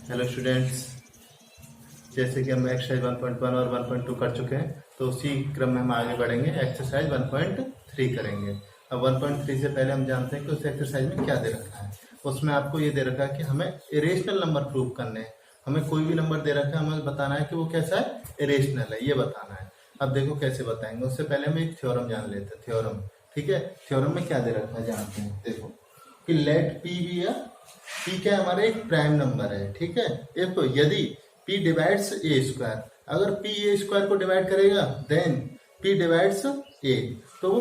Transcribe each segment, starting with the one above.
Hello students, जैसे कि हम एक्सरसाइज 1.1 और 1.2 कर चुके हैं, तो उसी क्रम में हम आगे बढ़ेंगे। एक्सरसाइज 1.3 करेंगे। अब 1.3 से पहले हम जानते हैं कि उस एक्सरसाइज में क्या दे रखा है। उसमें आपको ये दे रखा है कि हमें इरेशनल नंबर प्रूव करने हैं। हमें कोई भी नंबर दे रखा है, हमें बताना है कि वो कैसा है, इरेशनल है, ये बताना है। अब देखो कैसे बताएंगे। उससे पहले हम एक थ्योरम जान लेते हैं। थ्योरम, ठीक है। थ्योरम में क्या दे रखा है जानते हैं। देखो कि लेट पी बी या पी क्या हमारा एक प्राइम नंबर है, ठीक है। देखो यदि p डिवाइड्स ए स्क्वायर, अगर p ए स्क्वायर को डिवाइड करेगा देन p डिवाइड्स a, तो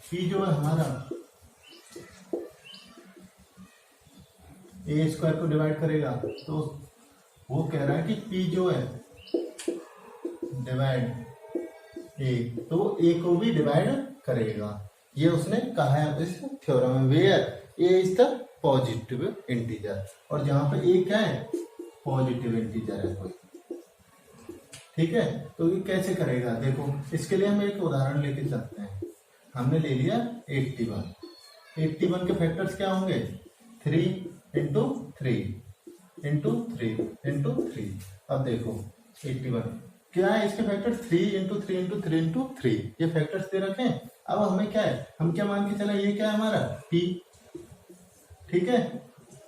p जो है हमारा ए स्क्वायर को डिवाइड करेगा, तो वो कह रहा है कि p जो है डिवाइड a, तो वो a को भी डिवाइड करेगा। ये उसने कहा है इस थ्योरम में। Where a is the positive integer, और जहां पे a क्या है, पॉजिटिव इंटीजर है कोई, ठीक है। तो ये कैसे करेगा, देखो इसके लिए हम एक उदाहरण लेके चलते हैं। हमने ले लिया 81। 81 के फैक्टर्स क्या होंगे, 3 इंटू 3 इंटू 3 इंटू 3। अब देखो 81 क्या है, इसके फैक्टर 3 इंटू 3 इंटू 3 इंटू 3, ये फैक्टर्स दे रखे हैं। अब हमें क्या है, हम क्या मान के चला, ये क्या है हमारा p, ठीक है।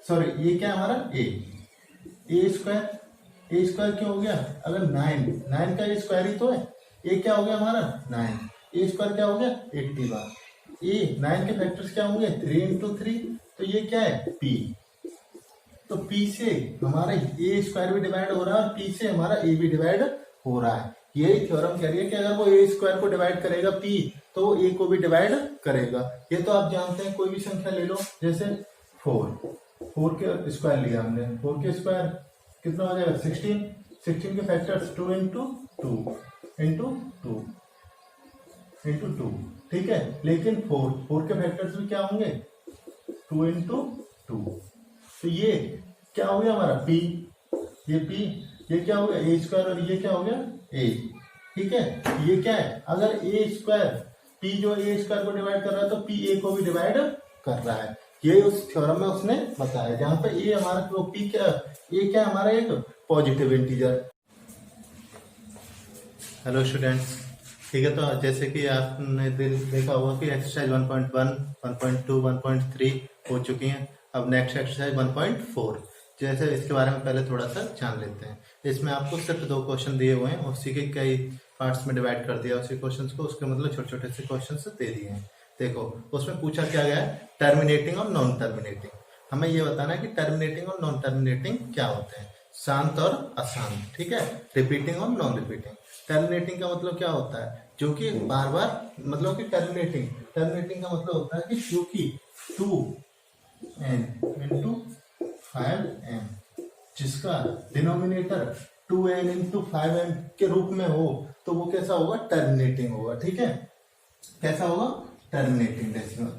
सॉरी, ये क्या है हमारा ए स्क्वायर। ए स्क्वायर क्यों हो गया, अगर 9 का स्क्वायर ही तो है। ए क्या हो गया हमारा 9, ए स्क्वायर क्या हो गया 81। ए 9 के फैक्टर्स क्या होंगे 3 इंटू 3, तो ये क्या है p। तो p से हमारा ए स्क्वायर भी डिवाइड हो रहा है और p से हमारा a भी डिवाइड हो रहा है। यही थ्योरम कह रही है कि अगर वो ए स्क्वायर को डिवाइड करेगा p, तो वो a को भी डिवाइड करेगा। ये तो आप जानते हैं, कोई भी संख्या ले लो, जैसे 4 के स्क्वायर लिया हमने, 4 के स्क्वायर कितना हो जाएगा 16 के फैक्टर्स 2 इंटू 2 इंटू 2 इंटू 2, ठीक है। लेकिन 4 के फैक्टर्स भी क्या होंगे 2 इंटू 2, तो ये क्या हो गया हमारा p, ये क्या हो गया ए स्क्वायर, और ये क्या हो गया a, ठीक है। ये क्या है, अगर ए स्क्वायर p जो ए स्क्वायर को डिवाइड कर रहा है, तो p a को भी डिवाइड कर रहा है। ये उस थ्योरम में उसने बताया, जहां पे ए हमारा p क्या, ये क्या हमारा एक पॉजिटिव इंटीजर। हेलो स्टूडेंट्स, ठीक है। तो जैसे कि आपने देखा होगा कि एक्सरसाइज 1.1, 1.2, 1.3 हो चुकी हैं। अब नेक्स्ट एक्सरसाइज 1.4, जैसे इसके बारे में पहले थोड़ा सा जान लेते हैं। इसमें आपको सिर्फ 2 क्वेश्चन दिए हुए हैं, उसी के कई पार्ट्स में डिवाइड कर दिया उसी क्वेश्चन को, उसके मतलब छोटे छोटे से क्वेश्चन दे दिए हैं। देखो उसमें पूछा क्या गया है, टर्मिनेटिंग और नॉन टर्मिनेटिंग। हमें ये बताना है कि टर्मिनेटिंग और नॉन टर्मिनेटिंग क्या होते हैं, शांत और अशांत, ठीक है। रिपीटिंग और नॉन रिपीटिंग। टर्मिनेटिंग का मतलब क्या होता है, जो कि बार बार, मतलब कि टर्मिनेटिंग का मतलब होता है कि जो कि 2n इंटू 5m, जिसका डिनोमिनेटर 2n इंटू 5m के रूप में हो, तो वो कैसा होगा, टर्मिनेटिंग होगा, ठीक है। कैसा होगा, टर्मिनेटिंग डेसिमल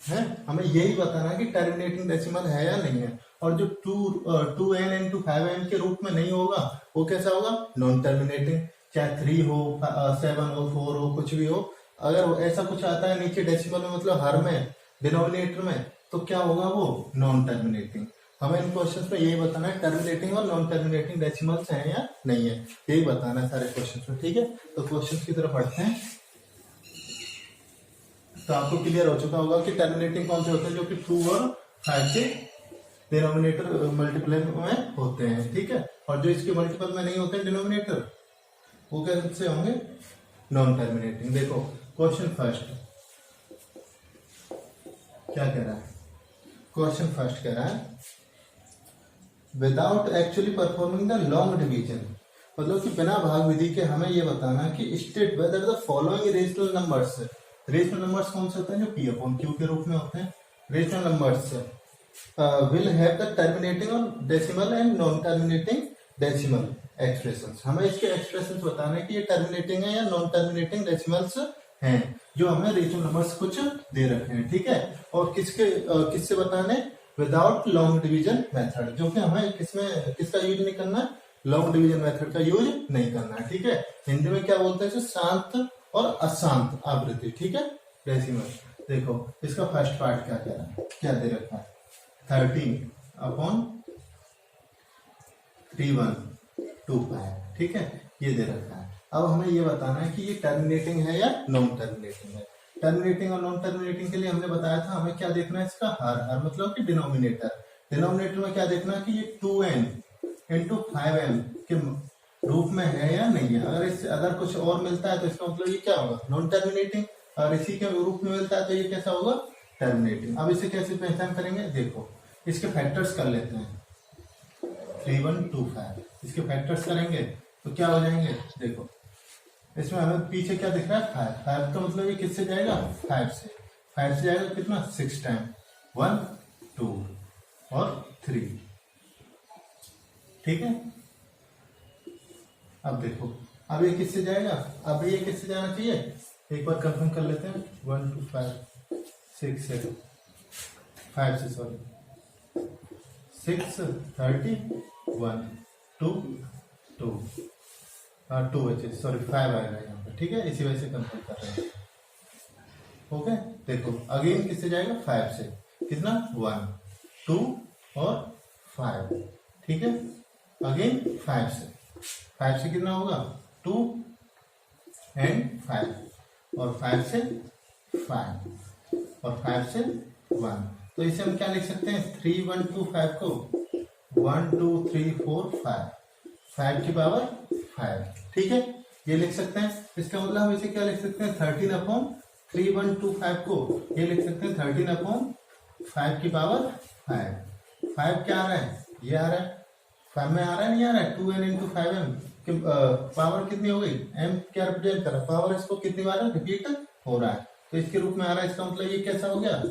है। हमें यही बताना है कि टर्मिनेटिंग डेसिमल है या नहीं है। और जो 2n इंटू 5m के रूप में नहीं होगा, वो कैसा होगा, नॉन टर्मिनेटिंग। चाहे 3 हो, 7 हो, 4 हो, कुछ भी हो, अगर ऐसा कुछ आता है नीचे डेसिमल में, मतलब हर में, डिनोमिनेटर में, तो क्या होगा वो नॉन टर्मिनेटिंग। हमें इन क्वेश्चंस में यही बताना है, टर्मिनेटिंग और नॉन टर्मिनेटिंग डेसिमल्स हैं या नहीं है, यही बताना है सारे क्वेश्चंस में, ठीक है। तो क्वेश्चंस की तरफ बढ़ते हैं। तो आपको क्लियर हो चुका होगा कि टर्मिनेटिंग कौन से होते हैं, जो कि 2 और 5 के डिनोमिनेटर मल्टीप्लाई में होते हैं, ठीक है। और जो इसके मल्टीपल में नहीं होते हैं डिनोमिनेटर, वो कैसे होंगे, नॉन टर्मिनेटिंग। देखो क्वेश्चन फर्स्ट क्या कह रहा है, क्वेश्चन फर्स्ट कह रहा है without actually performing the long division, मतलब कि बिना भाग विधि के हमें ये बताना कि state whether the following rational numbers, rational numbers कौन से होते हैं, जो p अपॉन q के रूप में होते हैं। Rational numbers will have the terminating और decimal and non terminating decimal expressions. हमें इसके एक्सप्रेशंस बताना है कि ये टर्मिनेटिंग है या नॉन टर्मिनेटिंग डेसिमल्स हैं, जो हमें रेशनल नंबर्स कुछ दे रखे हैं, ठीक है। और किससे बताने, विदाउट लॉन्ग डिवीजन मेथड, जो कि हमें किसका यूज नहीं करना है, लॉन्ग डिवीजन मेथड का यूज नहीं करना है, ठीक है। हिंदी में क्या बोलते हैं, शांत और अशांत आवृत्ति, ठीक है, डेसिमल। देखो इसका फर्स्ट पार्ट क्या कह रहा है, क्या दे रखा है, 13 अपॉन 3125, ठीक है, ये दे रखा है। अब हमें ये बताना है कि ये टर्मिनेटिंग है या नॉन टर्मिनेटिंग है। टर्मिनेटिंग और नॉन टर्मिनेटिंग के लिए हमने बताया था हमें क्या देखना है, इसका हर मतलब कि डिनोमिनेटर। डिनोमिनेटर में क्या देखना है कि ये 2n इंटू 5m के रूप में है या नहीं है। अगर कुछ और मिलता है तो इसका मतलब ये क्या होगा, नॉन टर्मिनेटिंग। और इसी के रूप में मिलता है तो ये कैसा होगा, टर्मिनेटिंग। अब इसे कैसे पहचान करेंगे, देखो इसके फैक्टर्स कर लेते हैं। 3125 इसके फैक्टर्स करेंगे तो क्या हो जाएंगे, देखो इसमें हमें पीछे क्या दिख रहा है, 5। 5 का मतलब ये किससे जाएगा, 5 से। 5 से जाएगा कितना, 6 टाइम, 1 2 और 3, ठीक है। अब देखो अब ये किससे जाएगा, अब ये किससे जाना चाहिए, एक बार कंफर्म कर लेते हैं। 1 2 5 6 से 5 से, सॉरी 6 30 1 2 2 2 बचे, सॉरी 5 आएगा यहाँ पे, ठीक है, इसी वजह से कंफर्म कर रहे हैं। ओके, देखो अगेन किससे जाएगा, 5 से, कितना 1 2 और 5, ठीक है। अगेन 5 से कितना होगा, 2 एंड 5 और 5 से 5 और 5 से 1। तो इसे हम क्या लिख सकते हैं, 3 1 2 5 को 1 2 3 4 5 5 की पावर 5, ठीक है, ये लिख सकते हैं। इसका मतलब हम इसे क्या लिख सकते हैं, 13/3 1 2 5 को ये लिख सकते हैं 13/5 की पावर 5। 5 क्या आ रहा है, ये आ रहा है, 5 में आ रहा है, नहीं आ रहा है, 2n इंटू 5m की पावर कितनी हो गई, m क्या रिप्रेजेंट कर रहा है, पावर इसको कितनी बार रिपीट हो रहा है, तो इसके रूप में आ रहा है। इसका मतलब ये कैसा हो गया,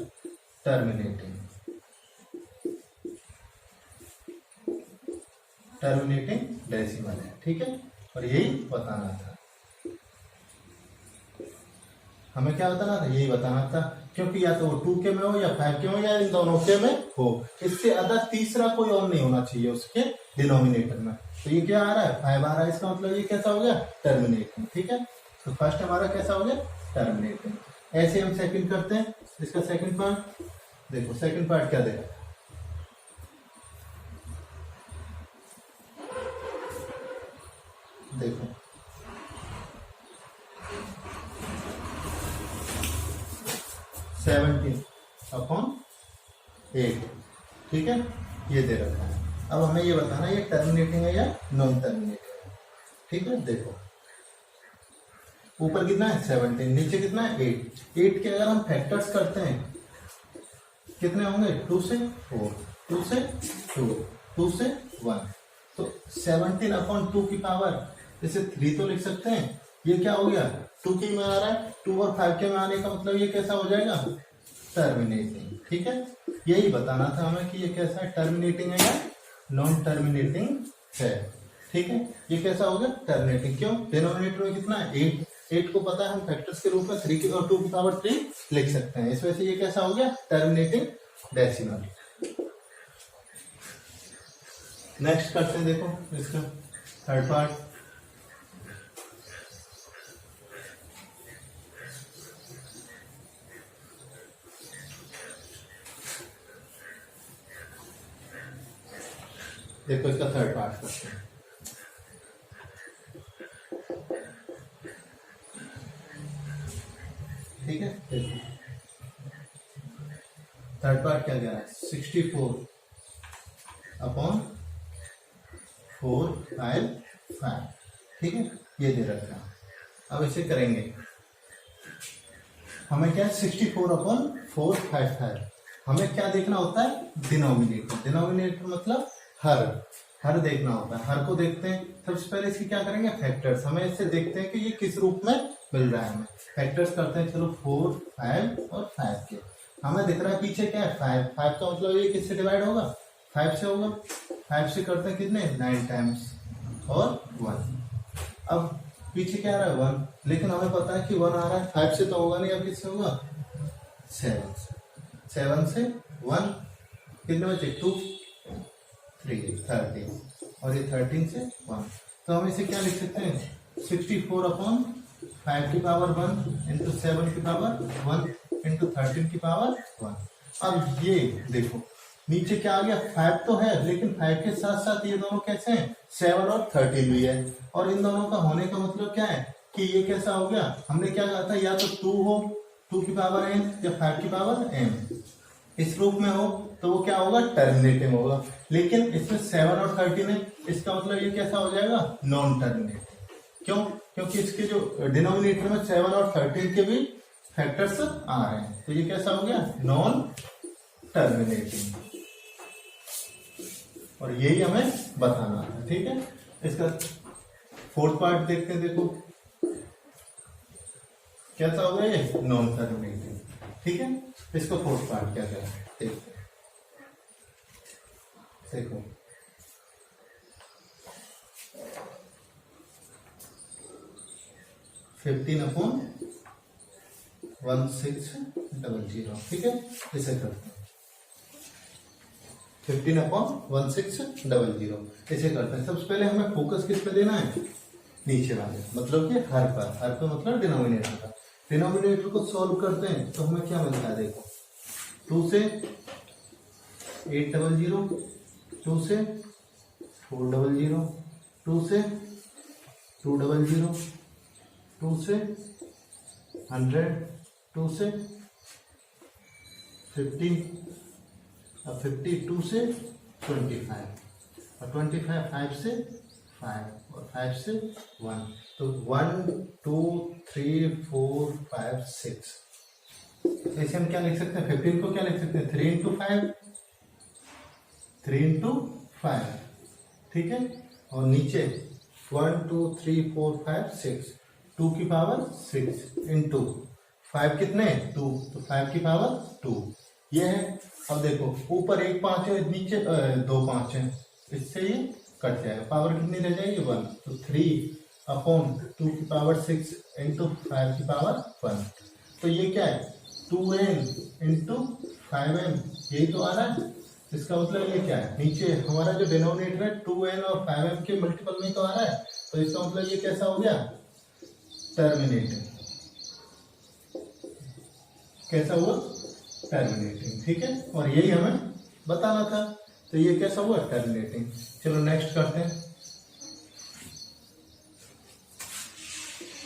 टर्मिनेटिंग डेसिमल है, ठीक है। और यही बताना था हमें, क्या बताना था, यही बताना था, क्योंकि या तो वो 2 के में हो या 5 के में या इन दोनों के में हो, इससे अदर तीसरा कोई और नहीं होना चाहिए उसके डिनोमिनेटर में। तो ये क्या आ रहा है, 5 आ रहा है, इसका मतलब ये कैसा हो गया, टर्मिनेटिंग, ठीक है। तो फर्स्ट हमारा कैसा हो गया, टर्मिनेटिंग। ऐसे हम सेकंड करते हैं, इसका सेकंड पार्ट देखो, सेकंड पार्ट क्या देगा, देखो 17/8, ठीक है, ये दे रखा है। अब हमें ये बताना है ये टर्मिनेटिंग है या नॉन टर्मिनेटिंग है, ठीक है। देखो ऊपर कितना है 17, नीचे कितना है 8। 8 के अगर हम फैक्टर्स करते हैं कितने होंगे, 2 से 4 2 से 2 2 से 1, तो 17/2 की पावर इसे 3 तो लिख सकते हैं। ये क्या हो गया, 2 के में आ रहा है, 2 और 5 के में आने का मतलब ये कैसा हो जाएगा, टर्मिनेटिंग, ठीक है। यही बताना था हमें कि ये कैसा है, टर्मिनेटिंग है या नॉन टर्मिनेटिंग है, ठीक है। ये कैसा हो गया, टर्मिनेटिंग। क्यों, डिनोमिनेटर में कितना है 8 को पता है हम फैक्टर्स के रूप में 3 की और 2 की पावर 3 लिख सकते हैं, इस वजह से ये कैसा हो गया, टर्मिनेटिंग डेसिमल। नेक्स्ट करते हैं, देखो इसका थर्ड पार्ट। देखो इसका थर्ड पार्ट करते हैं, ठीक है। देखो थर्ड पार्ट क्या कह रहा है, 64/4 5 5, ठीक है, ये दे रखा है। अब इसे करेंगे, हमें क्या है 64/4 5 5, हमें क्या देखना होता है, डिनोमिनेटर। डिनोमिनेटर मतलब हर देखना होता है। हर को देखते हैं, सबसे पहले इसकी क्या करेंगे, फैक्टर्स। हमें इससे देखते हैं कि ये किस रूप में मिल रहा है, हमें फैक्टर्स करते हैं। चलो 4 5 और 5 के हमें दिख रहा है पीछे क्या है, 5 5 का मतलब ये किससे डिवाइड होगा, 5 से होगा। 5 से करते हैं कितने, 9 टाइम्स और 1। अब पीछे क्या आ रहा है 1, लेकिन हमें पता है कि 1 आ रहा है, 5 से तो होगा नहीं, अब किससे होगा, 7 से। 7 से 1 कितने बचे, 2 3 13 और ये 13 से 1, तो हम इसे क्या लिख सकते हैं, 64/5 की पावर 1 इंटू 7 की पावर 1 इंटू 13 की पावर 1। अब ये देखो नीचे क्या आ गया, 5 तो है, लेकिन 5 के साथ साथ ये दोनों कैसे हैं, 7 और 13 भी है। और इन दोनों का होने का मतलब क्या है कि ये कैसा हो गया, हमने क्या कहा था, या तो 2 हो, 2 की पावर n, या 5 की पावर m, इस रूप में हो तो वो क्या होगा, टर्मिनेटिंग होगा। लेकिन इसमें 7 और 13 है, इसका मतलब ये कैसा हो जाएगा, नॉन टर्मिनेटिंग। क्यों, क्योंकि इसके जो डिनोमिनेटर में 7 और 13 के भी फैक्टर्स आ रहे हैं, तो ये कैसा हो गया, नॉन टर्मिनेटिंग। और यही हमें बताना है, ठीक है। इसका फोर्थ पार्ट देखते हैं, देखो कैसा होगा ये, नॉन टर्मिनेटिंग, ठीक है। इसका फोर्थ पार्ट क्या है देखते हैं, देखो 15/1600, ठीक है। इसे करते हैं 15/1600, इसे करते हैं। सबसे पहले हमें फोकस किस पे देना है, नीचे वाले, मतलब कि हर पर मतलब डिनोमिनेटर का। डिनोमिनेटर को सॉल्व करते हैं तो हमें क्या मिलता है, देखो 2 से 800, 2 से 400, 2 से 200, 2 से 100, 2 से 50, और 52 से 25, और 25 5 से 5, और 5 से 1, तो 1 2 3 4 5 6। ऐसे हम क्या लिख सकते हैं, 15 को क्या लिख सकते हैं, 3 into 5, 3 into 5, ठीक है। और नीचे 1 2 3 4 5 6, 2 की पावर 6 इंटू 5 कितने 2, तो 5 की पावर 2 ये है। अब देखो ऊपर एक 5 है, नीचे 2 5 है, इससे ये कट जाएगा, पावर कितनी रह जाएगी 1, तो 3/2 की पावर 6 इंटू 5 की पावर 1। तो ये क्या है, 2n इंटू 5m, यही तो आ रहा है। इसका मतलब ये क्या है, नीचे हमारा जो डिनोमिनेटर है 2n और 5m के मल्टीपल में तो आ रहा है, तो इसका मतलब ये कैसा हो गया, टर्मिनेटिंग। कैसा हुआ, टर्मिनेटिंग, ठीक है। और यही हमें बताना था, तो ये कैसा हुआ, टर्मिनेटिंग। चलो नेक्स्ट करते हैं,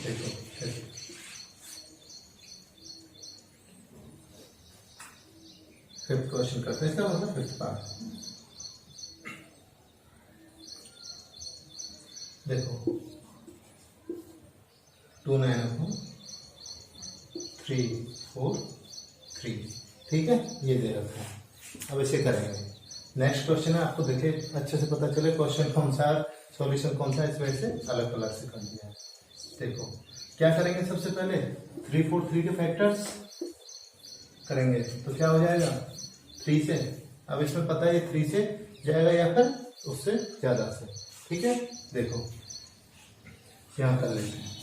देखो फिफ्थ क्वेश्चन करते हैं, इसका मतलब फिफ्थ पार्ट। देखो 29/343, ठीक है, ये दे रखा है। अब इसे करेंगे, नेक्स्ट क्वेश्चन है, आपको देखे अच्छे से पता चले क्वेश्चन कौन सा, सॉल्यूशन कौन सा, इस वजह से अलग अलग से कर दिया है। देखो क्या करेंगे, सबसे पहले 3 4 3 के फैक्टर्स करेंगे, तो क्या हो जाएगा 3 से, अब इसमें पता है 3 से जाएगा या फिर उससे ज्यादा से, ठीक है। देखो यहां कर लेते हैं,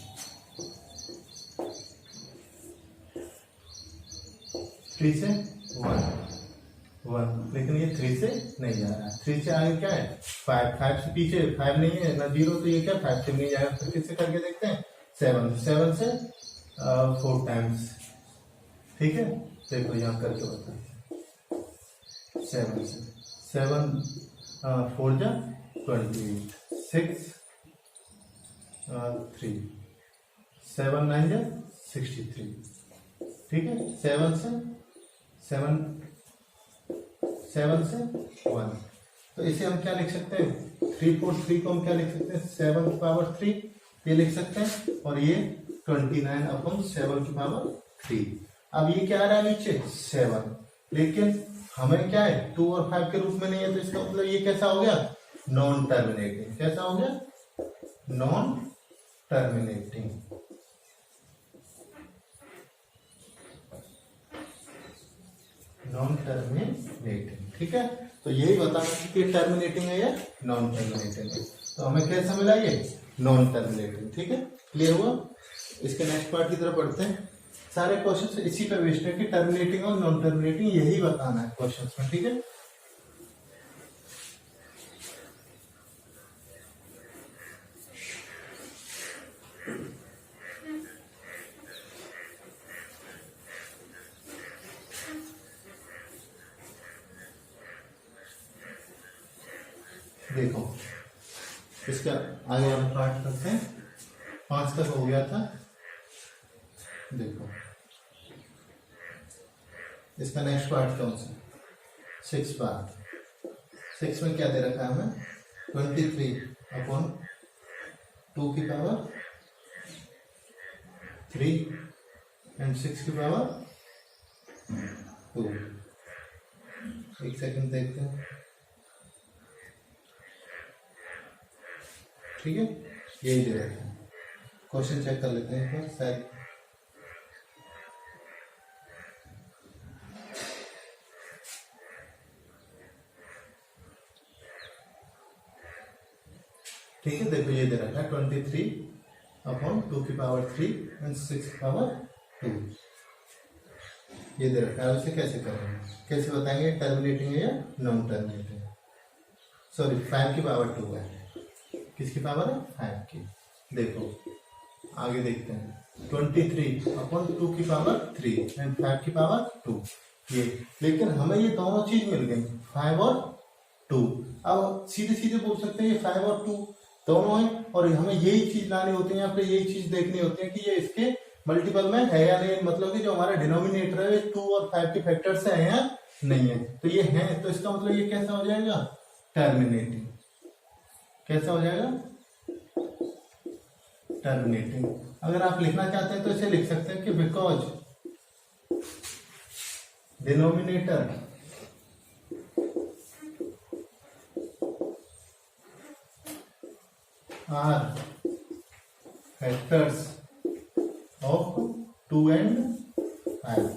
3 से 1, लेकिन ये 3 से नहीं जा रहा है, 3 से आगे क्या है 5, 5 से पीछे 5 नहीं है ना 0, तो ये क्या 5 से नहीं जाएगा, फिर किससे करके देखते हैं 7 से 4 टाइम्स, ठीक है। देखो यहाँ करके बताते हैं, 7 से 7 4 जा 28, 6 3 7 9 जा 63, ठीक है। 7 से 1, तो इसे हम क्या लिख सकते हैं, 3 4 3 को हम क्या लिख सकते हैं, 7 की पावर 3 ये लिख सकते हैं, और ये 29/7 की पावर 3। अब ये क्या आ रहा है नीचे 7, लेकिन हमें क्या है 2 और 5 के रूप में नहीं है, तो इसका मतलब ये कैसा हो गया, नॉन टर्मिनेटिंग। कैसा हो गया, नॉन टर्मिनेटिंग। नॉन टर्मिनेटिंग, ठीक है। तो यही बताना कि टर्मिनेटिंग है या नॉन टर्मिनेटिंग है, तो हमें कैसा मिला ये, नॉन टर्मिनेटिंग, ठीक है। क्लियर हुआ। इसके नेक्स्ट पार्ट की तरफ बढ़ते हैं। सारे क्वेश्चन इसी पे बेस्ड है कि टर्मिनेटिंग और नॉन टर्मिनेटिंग यही बताना है क्वेश्चन में, ठीक है। देखो इसका आगे वाला पार्ट करते हैं। 5 तक हो गया था। देखो इसका नेक्स्ट पार्ट कौन सा? 6 पार्ट। 6 में क्या दे रखा है हमें? 23/2 3 एंड 6 की पावर 2। एक सेकंड देखते हैं। ठीक है, यही दे रखा है। क्वेश्चन चेक कर लेते हैं एक बार शायद। ठीक है, देखो ये दे रखा है 23/2 एंड 6/2 ये दे रखा है। उसे कैसे करेंगे, कैसे बताएंगे? टर्मिनेटिंग है या नॉन टर्मिनेटिंग? सॉरी 5/2 है। किसकी पावर है? 5 की। देखो आगे देखते हैं। 23/2 एंड 5/2 ये। लेकिन हमें ये दोनों चीज मिल गई, 5 और 2। अब सीधे सीधे बोल सकते हैं ये 5 और 2 दोनों है, और हमें यही चीज लानी होती है, या फिर यही चीज देखनी होती है कि ये इसके मल्टीपल में है या नहीं। मतलब कि जो हमारा डिनोमिनेटर है 2 और 5 के फैक्टर से है या नहीं है। तो ये है, तो इसका मतलब ये कैसा हो जाएगा? टर्मिनेटिंग। कैसा हो जाएगा? टर्मिनेटिंग। अगर आप लिखना चाहते हैं तो इसे लिख सकते हैं कि because denominator are factors of 2 and 5।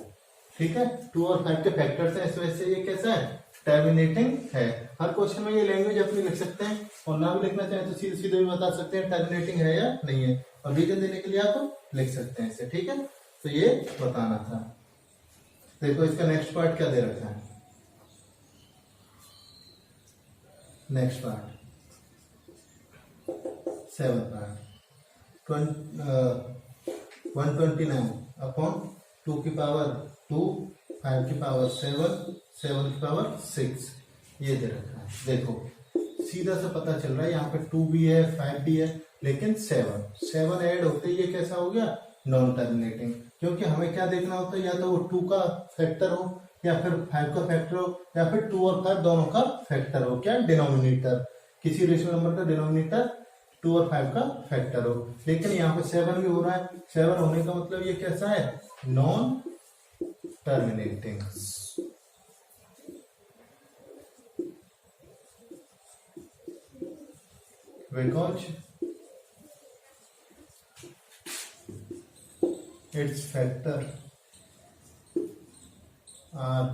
ठीक है, 2 और 5 के फैक्टर्स हैं, इस वजह से ये कैसा है? टर्मिनेटिंग है। हर क्वेश्चन में ये लैंग्वेज अपनी लिख सकते हैं, और ना भी लिखना चाहें तो सीधे सीधे भी बता सकते हैं टर्मिनेटिंग है या नहीं है, और रीजन देने के लिए आप लिख सकते हैं इसे। ठीक है, तो ये बताना था। देखो इसका नेक्स्ट पार्ट क्या दे रखा है? नेक्स्ट पार्ट 7 पार्ट 129/2 5/7 7/6 ये दे रखा है। देखो सीधा से पता चल रहा है यहाँ पे 2 भी है 5 भी है, लेकिन 7 ऐड होते ये कैसा हो गया? Non terminating. क्योंकि हमें क्या देखना होता है, या तो वो 2 का फैक्टर हो, या फिर 5 का फैक्टर हो, या फिर 2 और 5 दोनों का फैक्टर हो। क्या? डिनोमिनेटर। किसी रेशनल नंबर का डिनोमिनेटर 2 और 5 का फैक्टर हो। लेकिन यहाँ पे 7 भी हो रहा है। 7 होने का मतलब ये कैसा है? Non terminating. Because its factor are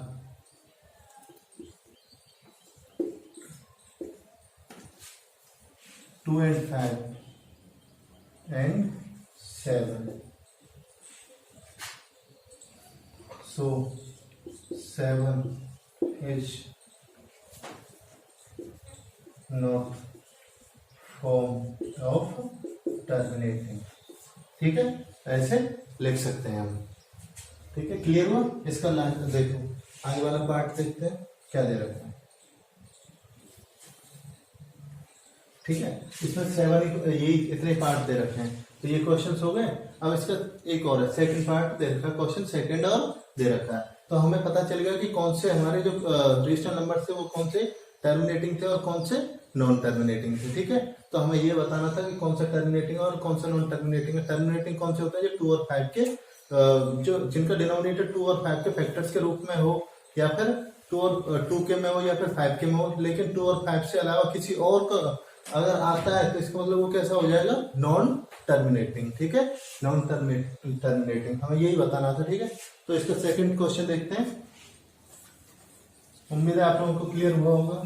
2 and 5 and 7. So 7 is not form of terminating। ठीक है, ऐसे लिख सकते हैं हम। ठीक है, क्लियर हुआ? इसका लाइन देखो, आगे वाला पार्ट देखते हैं क्या दे रखा है। ठीक है, इसमें 7 यही इतने पार्ट दे रखे हैं, तो ये क्वेश्चंस हो गए। अब इसका एक और है, सेकंड पार्ट दे रखा है, क्वेश्चन सेकंड और दे रखा है। तो हमें पता चल गया कि कौन से हमारे जो रेशनल नंबर थे वो कौन से टर्मिनेटिंग थे और कौन से नॉन टर्मिनेटिंग थे। ठीक है, तो हमें ये बताना था कि कौन सा टर्मिनेटिंग है और कौन सा नॉन टर्मिनेटिंग है। टर्मिनेटिंग कौन से होते हैं? जो 2 और 5 के जो जिनका डिनोमिनेटर 2 और 5 के फैक्टर्स के रूप में हो, या फिर 2 के में हो, या फिर 5 के में हो, लेकिन 2 और 5 से अलावा किसी और का अगर आता है तो इसका मतलब वो कैसा हो जाएगा? Non terminating. ठीक है, नॉन टर्मिनेटिंग हमें यही बताना था। ठीक है, तो इसका सेकंड क्वेश्चन देखते हैं। उम्मीद है आप लोगों को क्लियर हुआ होगा।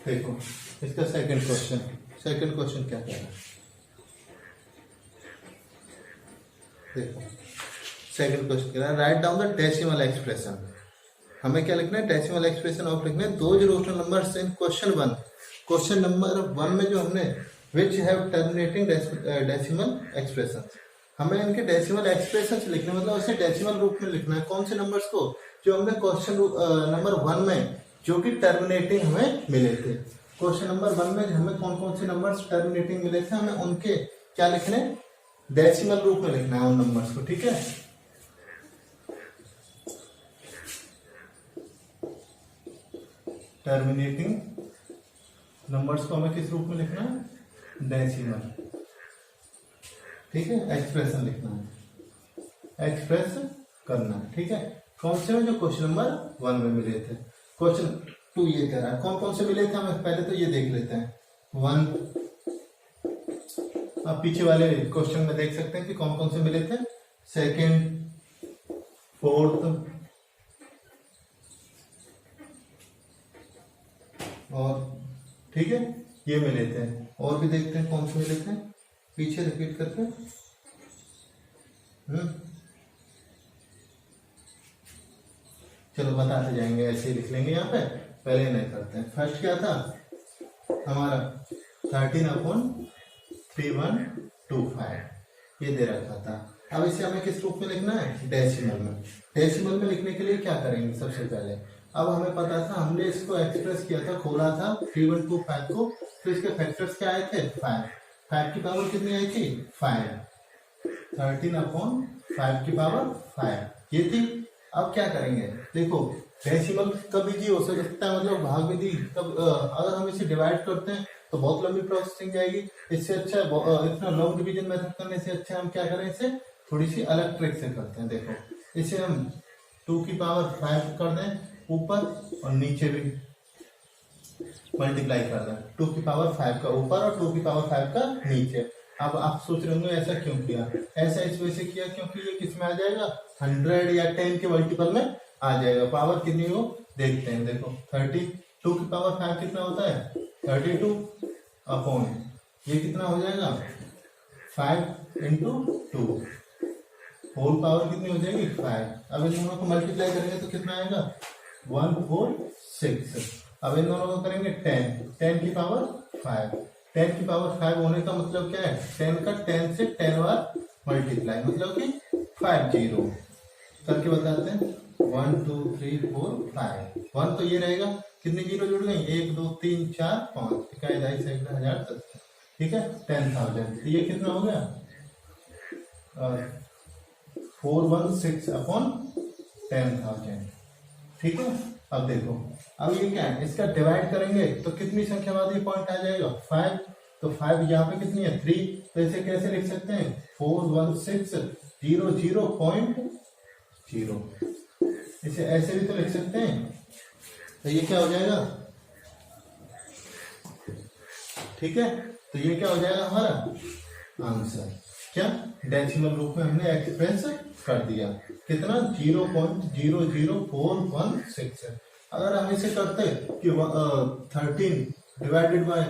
देखो इसका सेकंड क्वेश्चन क्या कह रहा है? देखो सेकंड क्वेश्चन कह रहा है, write down the decimal expression. हमें क्या लिखना है? डेसिमल एक्सप्रेशन ऑफ लिखना है। दो rational numbers in question 1। Question number 1 में जो हमने which have terminating decimal expression, हमें इनके डेसिमल एक्सप्रेशन लिखने मतलब उसे डेसिमल रूप में लिखना है। कौन से नंबर्स को? जो हमने क्वेश्चन नंबर 1 में जो कि टर्मिनेटिंग हमें मिले थे। क्वेश्चन नंबर 1 में हमें कौन कौन से नंबर्स टर्मिनेटिंग मिले थे, हमें उनके क्या लिखने, डेसिमल रूप में लिखना है उन नंबर्स को, ठीक है। टर्मिनेटिंग नंबर्स को हमें किस रूप में लिखना है, डेसिमल, ठीक है। एक्सप्रेशन लिखना है, एक्सप्रेस करना है, ठीक है। कौन से में? जो क्वेश्चन नंबर 1 में मिले थे। क्वेश्चन 2 ये कह रहा है कौन कौन से मिले थे, हमें पहले तो ये देख लेते हैं। 1, अब पीछे वाले क्वेश्चन में देख सकते हैं कि कौन कौन से मिले थे। सेकेंड, फोर्थ और, ठीक है, ये मिले थे। और भी देखते हैं कौन से मिले थे, पीछे रिपीट करके। चलो बताते जाएंगे, ऐसे ही लिख लेंगे यहाँ पे, पहले नहीं करते हैं। फर्स्ट क्या था हमारा 13/3125 ये दे रखा था। अब इसे हमें किस रूप में लिखना है, डेसिमल में। डेसिमल में लिखने के लिए क्या करेंगे, सबसे पहले अब हमें पता था, हमने इसको एक्सप्रेस किया था, खोला था 3125 को, तो इसके फैक्टर्स क्या आए थे, 5। 5 की पावर कितनी आई थी, 5। 13/5 की पावर 5 ये थी। अब क्या करेंगे, देखो डेसिमल कभी भी हो सकता है, मतलब भाग में दी तब अगर हम इसे डिवाइड करते हैं तो बहुत लंबी प्रोसेसिंग जाएगी। इससे अच्छा इतना लॉन्ग डिवीजन मेथड करने से अच्छा हम क्या करें, इसे थोड़ी सी अलग ट्रिक से करते हैं। देखो इसे हम 2 की पावर 5 कर दें ऊपर और नीचे भी मल्टीप्लाई कर दें, 2 की पावर 5 का ऊपर और 2 की पावर 5 का नीचे। अब आप सोच रहे होंगे ऐसा क्यों किया, ऐसा इस वजह से किया क्योंकि ये किस में आ जाएगा, 100 या 10 के मल्टीपल में आ जाएगा। पावर कितनी हो देखते हैं, देखो 32 की पावर 5 कितना होता है, 32 अपॉन ये कितना हो जाएगा, 5 इंटू 2 होल पावर कितनी हो जाएगी, 5। अब इन दोनों को मल्टीप्लाई करेंगे तो कितना आएगा, 146। अब इन दोनों को करेंगे 10 की पावर 5। 10 की पावर 5 होने का मतलब क्या है, 10 का 10 से 10 बार मल्टीप्लाई, मतलब कि 5 जीरो करके बताते हैं। 1 2 3 4 5 1 तो ये रहेगा, कितने जीरो जुड़ गए, 1 2 3 4 5, 1000 तक, ठीक है। 10,000 ये कितना हो गया, 416 अपॉन 10,000, ठीक है। अब देखो अब ये क्या है, इसका डिवाइड करेंगे तो कितनी संख्या बाद ये पॉइंट आ जाएगा, 5। तो 5 यहाँ पे कितनी है, 3। तो इसे कैसे लिख सकते हैं, 41600.0। इसे ऐसे भी तो लिख सकते हैं। तो ये क्या हो जाएगा, ठीक है। तो ये क्या हो जाएगा हमारा आंसर, क्या डेसिमल रूप में हमने एक्सप्रेस कर दिया, कितना 0.00416। अगर हम इसे करते कि 13 डिवाइडेड बाय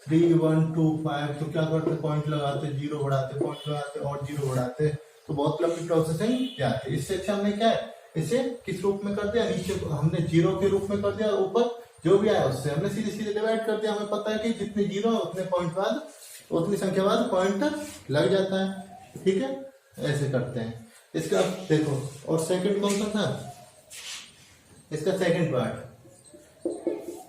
3125 तो क्या करते, पॉइंट लगाते, जीरो बढ़ाते, पॉइंट लगाते और जीरो बढ़ाते, तो बहुत लंबी प्रोसेसिंग जाती। इससे अच्छा हमने क्या है, इसे किस रूप में कर दिया, नीचे हमने जीरो के रूप में कर दिया, ऊपर जो भी आया उससे हमने सीधे सीधे डिवाइड कर दिया। हमें पता है कि जितने जीरो उतने पॉइंट बाद, उतनी संख्या बाद पॉइंट लग जाता है, ठीक है। ऐसे करते हैं। इसका देखो, और सेकंड कौन सा था, इसका सेकंड पार्ट,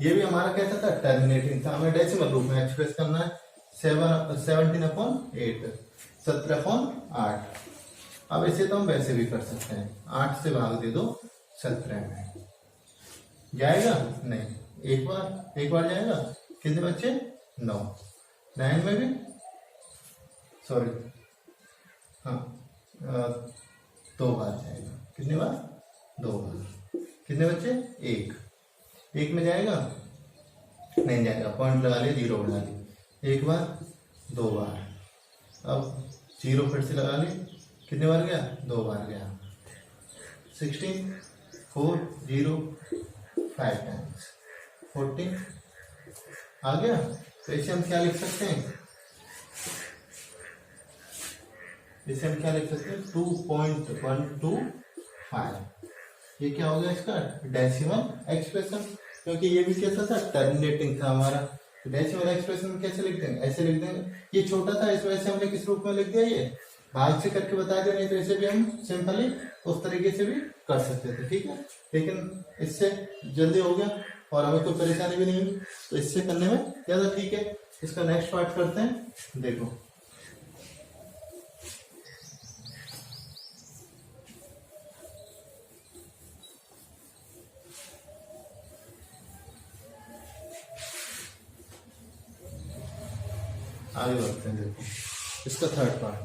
ये भी हमारा कैसा था, टर्मिनेटिंग था। हमें डेसिमल रूप में एक्सप्रेस करना है, 17/8, 17/8। अब इसे तो हम वैसे भी कर सकते हैं, 8 से भाग दे दो 17 में, जाएगा नहीं, एक बार जाएगा, कितने बच्चे 9, 9 में भी सॉरी हाँ 2 बार जाएगा, कितने बार, 2 बार, कितने बच्चे, एक में जाएगा नहीं जाएगा, पॉइंट लगा लिया, जीरो बढ़ा लिया, एक बार 2 बार, अब जीरो फिर से लगा लिया, कितने बार गया, 2 बार गया, 16 4 0 5 टाइम्स 14 आ गया। तो इसे हम क्या लिख सकते हैं, इसे हम क्या लिख सकते हैं, 2.125। ये क्या हो गया इसका डेसिमल एक्सप्रेशन, क्योंकि ये भी कैसा था, टर्मिनेटिंग था हमारा। डेसिमल एक्सप्रेशन कैसे लिखते हैं, ऐसे लिख देंगे। ये छोटा था इस वजह से हमने किस रूप में लिख दिया, ये भाग से करके बता दिया, नहीं तो इसे भी हम सिंपली उस तरीके से भी कर सकते थे, ठीक है। लेकिन इससे जल्दी हो गया और हमें कोई परेशानी भी नहीं हुई, तो इससे करने में ज्यादा ठीक है। इसका नेक्स्ट पार्ट करते हैं, देखो आगे बढ़ते हैं। देखो इसका थर्ड पार्ट,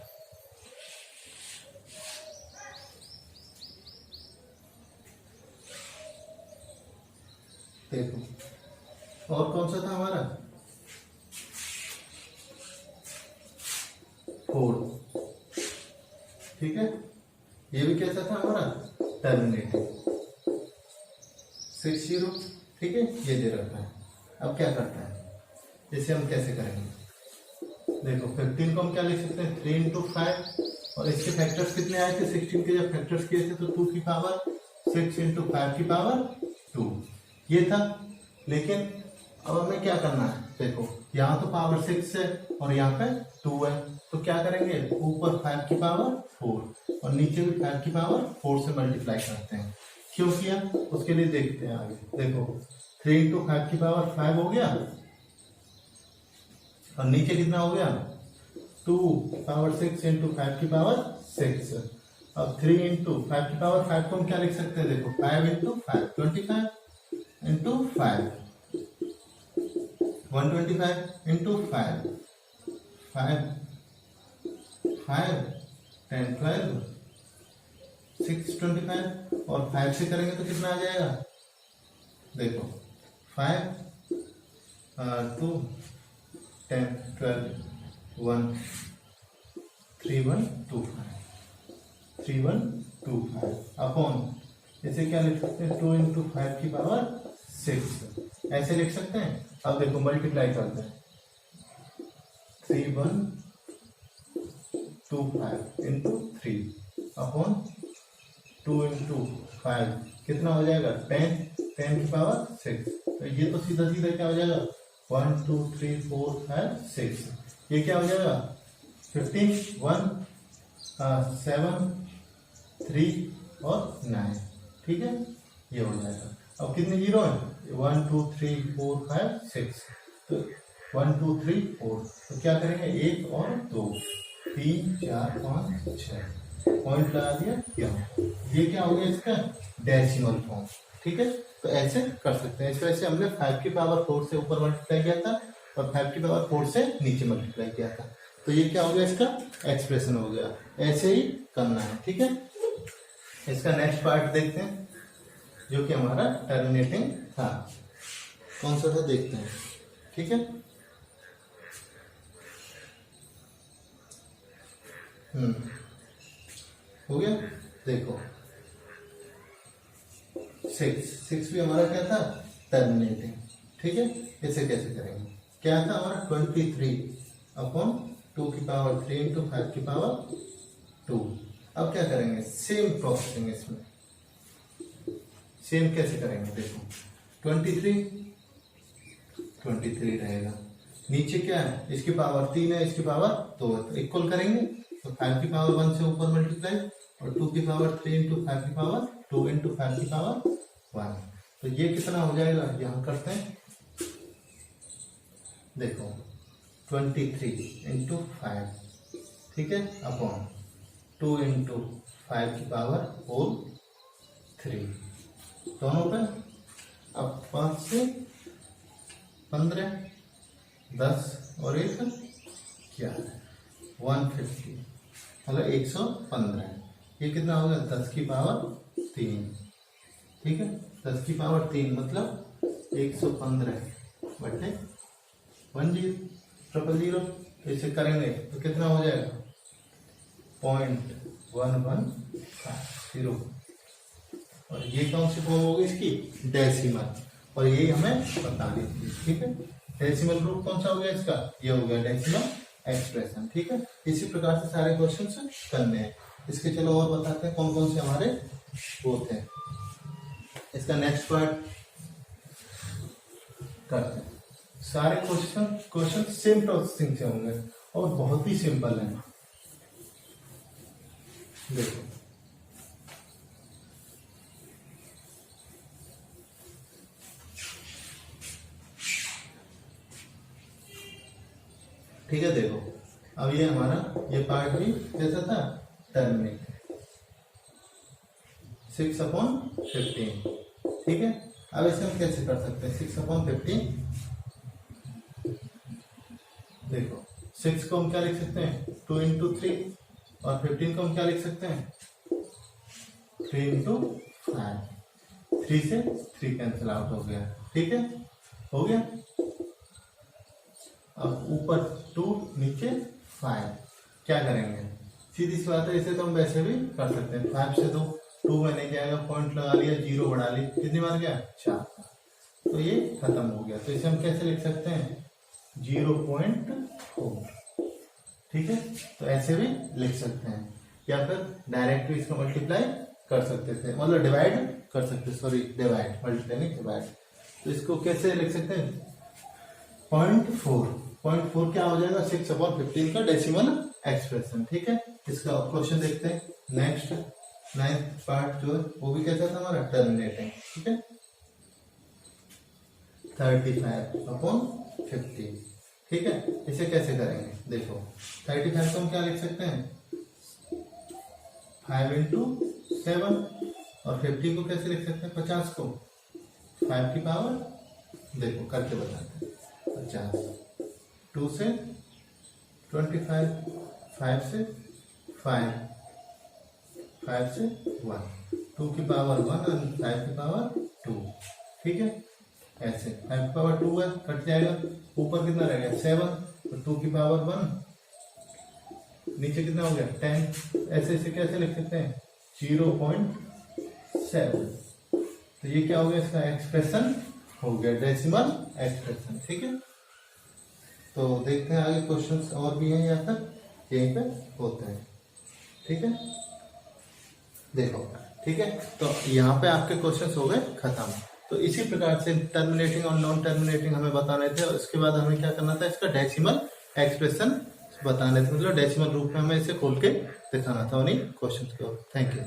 देखो और कौन सा था हमारा, 4, ठीक है। ये भी कैसा था हमारा, टर्मिनेटिंग 60, ठीक है, ये दे रखा है। अब क्या करता है, इसे हम कैसे करेंगे, देखो 15 को हम क्या लिख सकते हैं, 3 into 5, और इसके फैक्टर्स कितने आए थे, 16 के जब फैक्टर्स किए थे तो 2 की पावर 6 into 5 की पावर 2 ये था। लेकिन अब हमें क्या करना है, देखो यहाँ तो पावर 6 है और यहाँ पे 2 है, तो क्या करेंगे, ऊपर 5 की पावर 4 और नीचे भी 5 की पावर 4 से मल्टीप्लाई करते हैं। क्यों किया, उसके लिए देखते हैं आगे। देखो 3 into 5 की पावर 5 हो गया और नीचे कितना हो गया, 2 पावर 6 into 5 की पावर 6। अब 3 into 5 की पावर 5 को हम क्या लिख सकते हैं, देखो 5 into 5 25 into 5 125 into 5 5 5 10 12 6 25 और 5 से करेंगे तो कितना आ जाएगा, देखो 5 2 10 12 1 3 1 2 5 3 1 2 5 अपॉन, इसे क्या लिख सकते हैं, 2 into 5 की पावर 6 ऐसे लिख सकते हैं। अब देखो मल्टीप्लाई करते हैं, 3 1 2 5 into 3 अपॉन 2 into 5 कितना हो जाएगा, 10 की पावर 6। तो ये तो सीधा सीधा क्या हो जाएगा, 1 2 3 4 5 6, ये क्या हो जाएगा 15 1 7 3 और 9, ठीक है, ये हो जाएगा। अब कितने जीरो है, 1 2 3 4 5 6, तो 1 2 3 4, तो क्या करेंगे 1 और 2 3 4 5 6 पॉइंट लगा दिया यहाँ, ये क्या हो गया इसका डेसिमल फॉर्म, ठीक है। तो ऐसे कर सकते हैं। इस वजह से हमने 5 की पावर 4 से ऊपर मल्टीप्लाई किया था और 5 की पावर 4 से नीचे मल्टीप्लाई किया था, तो ये क्या हो गया, इसका एक्सप्रेशन हो गया। ऐसे ही करना है, ठीक है। इसका नेक्स्ट पार्ट देखते हैं, जो कि हमारा टर्मिनेटिंग था, कौन सा था देखते हैं, ठीक है। हो गया, देखो 6 भी हमारा क्या था, टर्मिनेटिंग, ठीक है। इसे कैसे करेंगे, क्या था हमारा 23 अपॉन 2 की पावर 3 into 5 की पावर 2। अब क्या करेंगे, सेम प्रोसेसिंग, इसमें सेम कैसे करेंगे, देखो 23 रहेगा, नीचे क्या है, इसकी पावर 3 है, इसकी पावर 2 है, तो इक्वल करेंगे, तो 5 की पावर 1 से ऊपर मल्टीप्लाई और 2 की पावर 3 into 5 की पावर 2 into 5 की पावर 1, तो ये कितना हो जाएगा, यहां करते हैं, देखो 23 into 5, ठीक है, अपॉन 2 into 5 की पावर होल 3 दोनों पे। अब 5 से 15 10 और 1 11 150 मतलब 115, ये कितना होगा 10 की पावर 3, ठीक है, 10 की पावर 3 मतलब 115 बटे 10 तो इसे करेंगे तो कितना हो जाएगा 0.1150, और ये कौन सी फॉर्म होगी इसकी, डेसिमल, और यही हमें बतानी थी, ठीक है। डेसिमल रूट कौन सा हो गया इसका, ये हो गया डेसिमल एक्सप्रेशन, ठीक है। इसी प्रकार से सारे क्वेश्चन करने हैं। इसके चलो और बताते हैं कौन कौन से हमारे वो थे। इसका नेक्स्ट पार्ट करते हैं। सारे क्वेश्चन सेम प्रोसेसिंग से होंगे और बहुत ही सिंपल है। देखो ठीक है। देखो अब ये हमारा ये पार्ट भी कैसा था, टर्मिनेट 6/15। ठीक है, अब इसे हम कैसे कर सकते हैं 6/15। देखो 6 को हम क्या लिख सकते हैं 2 × 3 और 15 को हम क्या लिख सकते हैं 3 × 5। 3 से 3 कैंसिल आउट हो गया। ठीक है, हो गया। अब ऊपर 2 नीचे 5, क्या करेंगे, सीधी सी बात है, इसे तो हम वैसे भी कर सकते हैं। 5 से 2 में नहीं जाएगा, पॉइंट लगा लिया, 0 बढ़ा ली, कितनी बार गया 4, तो ये खत्म हो गया। तो इसे हम कैसे लिख सकते हैं 0.4। ठीक है, तो ऐसे भी लिख सकते हैं, या फिर डायरेक्ट भी इसको मल्टीप्लाई कर सकते थे, मतलब डिवाइड कर सकते, सॉरी डिवाइड, मल्टीप्लाई नहीं डिवाइड। तो इसको कैसे लिख सकते हैं 0.4 क्या हो जाएगा 6/15 का डेसिमल एक्सप्रेशन। ठीक है, इसका क्वेश्चन देखते हैं। नेक्स्ट 9th पार्ट जो है वो भी कैसा था हमारा टर्मिनेटिंग। ठीक है, 35/15। ठीक है, इसे कैसे करेंगे, देखो 35 को हम क्या लिख सकते हैं 5 × 7 और 50 को कैसे लिख सकते हैं 50 को 5 की पावर, देखो करके बताते हैं 50, 2 से 25, 5 से 5, 5 से 1, 2 की पावर 1 और 5 की पावर 2। ठीक है, ऐसे 5 की पावर 2 है, कट जाएगा, ऊपर कितना रहेगा 7 और 2 की पावर 1, नीचे कितना हो गया 10। ऐसे ऐसे कैसे लिख सकते हैं 0.7। तो ये क्या हो गया, इसका एक्सप्रेशन हो गया डेसिमल एक्सप्रेशन। ठीक है, तो देखते हैं आगे क्वेश्चंस और भी हैं या फिर यहीं पे होते हैं। ठीक है, देखो ठीक है, तो यहाँ पे आपके क्वेश्चंस हो गए खत्म। तो इसी प्रकार से टर्मिनेटिंग और नॉन टर्मिनेटिंग हमें बताने थे, और इसके बाद हमें क्या करना था इसका डेसिमल एक्सप्रेशन बताने थे, मतलब डेसिमल रूप में हमें इसे खोल के दिखाना था उन्हीं क्वेश्चंस को। Thank you.